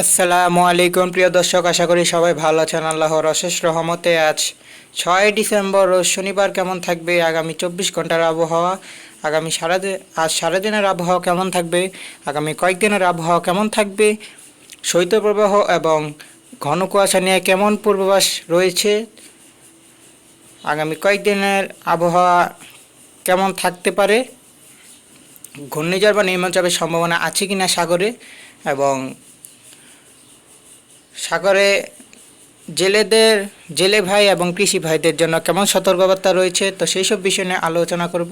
আসসালামু আলাইকুম প্রিয় দর্শক, আশা করি সবাই ভালো আছেন। আল্লাহর অশেষ রহমতে আজ 6 ডিসেম্বর রোজ শনিবার কেমন থাকবে আগামী 24 ঘন্টার আবহাওয়া, আজ সারাদিনের আবহাওয়া কেমন থাকবে, আগামী কয়েকদিনের আবহাওয়া কেমন থাকবে, শৈত্যপ্রবাহ এবং ঘন কুয়াশা নিয়ে কেমন পূর্বাভাস রয়েছে, আগামী কয়েকদিনের আবহাওয়া কেমন থাকতে পারে, ঘূর্ণিঝড় বা নিম্নচাপের সম্ভাবনা আছে কিনা সাগরে, এবং সাগরে জেলে ভাই এবং কৃষি ভাইদের জন্য কেমন সতর্কবার্তা রয়েছে, তো সেই সব বিষয় নিয়ে আলোচনা করব।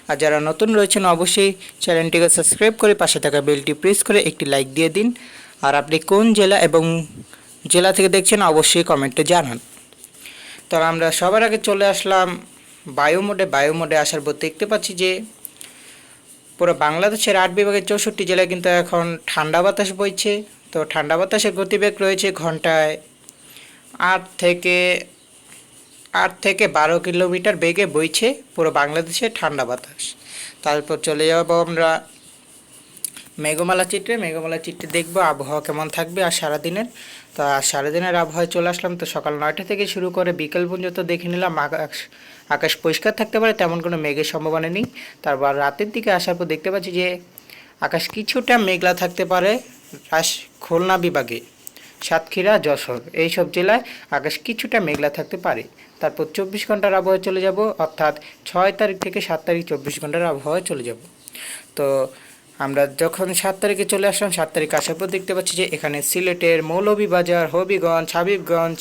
আর যারা নতুন রয়েছেন অবশ্যই চ্যানেলটিকে সাবস্ক্রাইব করে পাশে থাকা বেলটি প্রেস করে একটি লাইক দিয়ে দিন। আর আপনি কোন জেলা এবং জেলা থেকে দেখছেন অবশ্যই কমেন্টে জানান। তো আমরা সবার আগে চলে আসলাম বায়ু মোডে আসার পর দেখতে পাচ্ছি যে পুরো বাংলাদেশের 8 বিভাগের 64 জেলায় কিন্তু এখন ঠান্ডা বাতাস বইছে। তো ঠান্ডা বাতাসের গতিবেগ রয়েছে ঘন্টায় 8 থেকে 12 কিলোমিটার বেগে বইছে পুরো বাংলাদেশে ঠান্ডা বাতাস। তারপর চলে যাব আমরা মেঘমালা চিত্রে দেখবো আবহাওয়া কেমন থাকবে আর সারাদিনের। তো সারাদিনের আবহাওয়ায় চলে আসলাম। তো সকাল 9টা থেকে শুরু করে বিকেল পর্যন্ত দেখে নিলাম আকাশ পরিষ্কার থাকতে পারে, তেমন কোনো মেঘের সম্ভাবনা নেই। তারপর রাতের দিকে আসার পর দেখতে পাচ্ছি যে আকাশ কিছুটা মেঘলা থাকতে পারে খুলনা বিভাগে, সাতক্ষীরা, যশোর এইসব জেলায় আকাশ কিছুটা মেঘলা থাকতে পারে। তারপর 24 ঘন্টার আবহাওয়ায় চলে যাব, অর্থাৎ 6 তারিখ থেকে 7 তারিখ 24 ঘন্টার আবহাওয়ায় চলে যাব। তো আমরা যখন 7 তারিখে চলে আসলাম, 7 তারিখ আসার পর দেখতে পাচ্ছি যে এখানে সিলেটের মৌলভীবাজার, হবিগঞ্জ, হাবিবগঞ্জ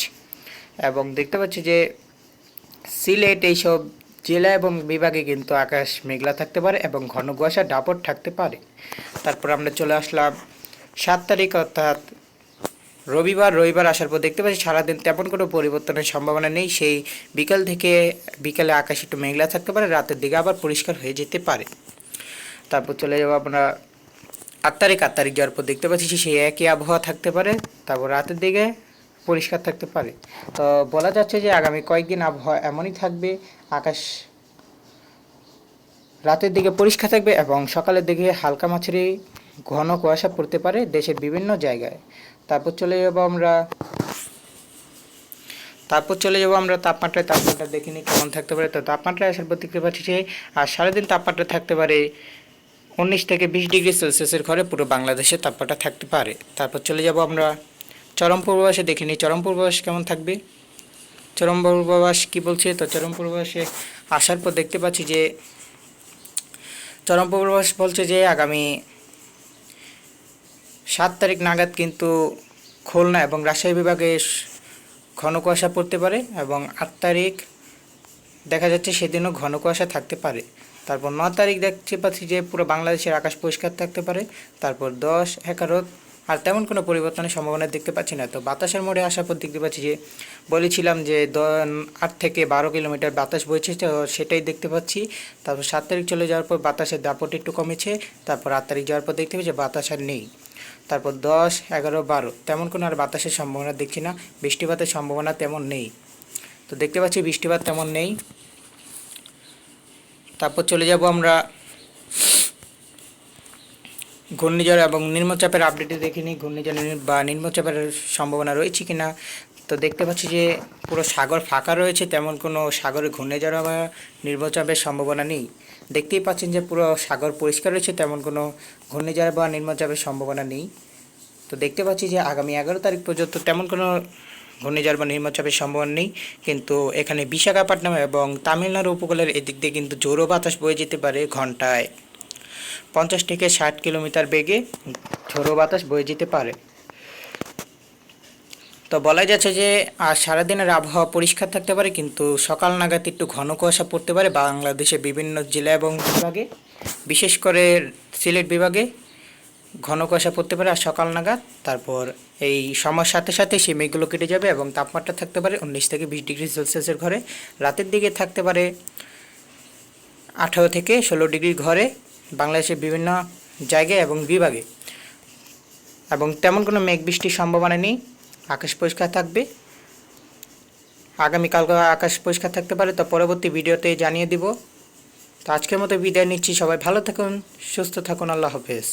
এবং দেখতে পাচ্ছি যে সিলেট এইসব জেলা এবং বিভাগে কিন্তু আকাশ মেঘলা থাকতে পারে এবং ঘন কুয়াশা দাপট থাকতে পারে। তারপর আমরা চলে আসলাম 7 তারিখ, অর্থাৎ রবিবার আসার পর দেখতে পাচ্ছি সারাদিন তেমন কোনো পরিবর্তনের সম্ভাবনা নেই। সেই বিকালে আকাশ একটু মেঘলা থাকতে পারে, রাতের দিকে আবার পরিষ্কার হয়ে যেতে পারে। তারপর চলে যাবো আমরা 8 তারিখ যাওয়ার পর দেখতে পাচ্ছি সেই একই আবহাওয়া থাকতে পারে, তারপর রাতের দিকে পরিষ্কার থাকতে পারে। তো বলা যাচ্ছে যে আগামী কয়েকদিন আবহাওয়া এমনই থাকবে, আকাশ রাতের দিকে পরিষ্কার থাকবে এবং সকালের দিকে হালকা মাঝারি ঘন কুয়াশা পড়তে পারে দেশের বিভিন্ন জায়গায়। তারপর চলে যাব আমরা তাপমাত্রা দেখে নিই কেমন থাকতে পারে। তো তাপমাত্রায় আসার পর দেখতে পাচ্ছি যে আর সারাদিন তাপমাত্রা থাকতে পারে 19 থেকে 20 ডিগ্রি সেলসিয়াসের ঘরে পুরো বাংলাদেশে তাপমাত্রা থাকতে পারে। তারপর চলে যাব আমরা চরম পূর্বাভাসে দেখে নিই চরম পূর্বাভাস কেমন থাকবে। চরম পূর্বাভাস কী বলছে, তো চরম পূর্বাভাসে আসার পর দেখতে পাচ্ছি যে চরম পূর্বাভাস বলছে যে আগামী 7 তারিখ নাগাদ কিন্তু খুলনা এবং রাজশাহী বিভাগে ঘন কুয়াশা পড়তে পারে এবং 8 তারিখ দেখা যাচ্ছে সেদিনও ঘন কুয়াশা থাকতে পারে। তারপর 9 তারিখ দেখতে পাচ্ছি যে পুরো বাংলাদেশের আকাশ পরিষ্কার থাকতে পারে। তারপর 10, 11 আর তেমন কোনো পরিবর্তনের সম্ভাবনা দেখতে পাচ্ছি না। তো বাতাসের মোড়ে আসার পর দেখতে পাচ্ছি যে বলেছিলাম যে 8 থেকে 12 কিলোমিটার বাতাস বইছে, তো সেটাই দেখতে পাচ্ছি। তারপর 7 তারিখ চলে যাওয়ার পর বাতাসের দাপট একটু কমেছে। তারপর 8 তারিখ যাওয়ার পর দেখতে পাচ্ছি বাতাস আর নেই। তারপর 10, 11, 12 তেমন কোনো আর বাতাসের সম্ভাবনা দেখছি না, বৃষ্টিপাতের সম্ভাবনা তেমন নেই। তো দেখতে পাচ্ছি বৃষ্টিপাত তেমন নেই। তারপর চলে যাব আমরা ঘূর্ণিঝড় এবং নিম্নচাপের আপডেটে দেখে নিই ঘূর্ণিঝড় বা নিম্নচাপের সম্ভাবনা রয়েছে কি না। তো দেখতে পাচ্ছি যে পুরো সাগর ফাঁকা রয়েছে, তেমন কোনো সাগরে ঘূর্ণিঝড় বা নিম্নচাপের সম্ভাবনা নেই। দেখতেই পাচ্ছেন যে পুরো সাগর পরিষ্কার রয়েছে, তেমন কোনো ঘূর্ণিঝড় বা নিম্নচাপের সম্ভাবনা নেই। তো দেখতে পাচ্ছি যে আগামী 11 তারিখ পর্যন্ত তেমন কোনো ঘূর্ণিঝড় বা নিম্নচাপের সম্ভাবনা নেই, কিন্তু এখানে বিশাখাপট্টনম এবং তামিলনাড়ু উপকূলের এদিক দিয়ে কিন্তু জোরো বাতাস বয়ে যেতে পারে, ঘন্টায় 50 থেকে 60 কিলোমিটার বেগে ঝোড়ো বাতাস বয়ে যেতে পারে। তো বলা যাচ্ছে যে আজ সারাদিনের আবহাওয়া পরিষ্কার থাকতে পারে, কিন্তু সকাল নাগাদ একটু ঘন কুয়াশা পড়তে পারে বাংলাদেশের বিভিন্ন জেলা এবং বিভাগে, বিশেষ করে সিলেট বিভাগে ঘন কুয়াশা পড়তে পারে আর সকাল নাগাদ। তারপর এই সময়ের সাথে সাথে সেই মেঘগুলো কেটে যাবে এবং তাপমাত্রা থাকতে পারে 19 থেকে 20 ডিগ্রি সেলসিয়াসের ঘরে, রাতের দিকে থাকতে পারে 18 থেকে 16 ডিগ্রি ঘরে বাংলাদেশের বিভিন্ন জায়গায় এবং বিভাগে, এবং তেমন কোনো মেঘ বৃষ্টির সম্ভাবনা নেই। আকাশ পরিষ্কার থাকবে, আগামীকাল আকাশ পরিষ্কার থাকতে পারে। তো পরবর্তী ভিডিওতে জানিয়ে দিব। তো আজকের মতো বিদায় নিচ্ছি, সবাই ভালো থাকুন, সুস্থ থাকুন, আল্লাহ হাফেজ।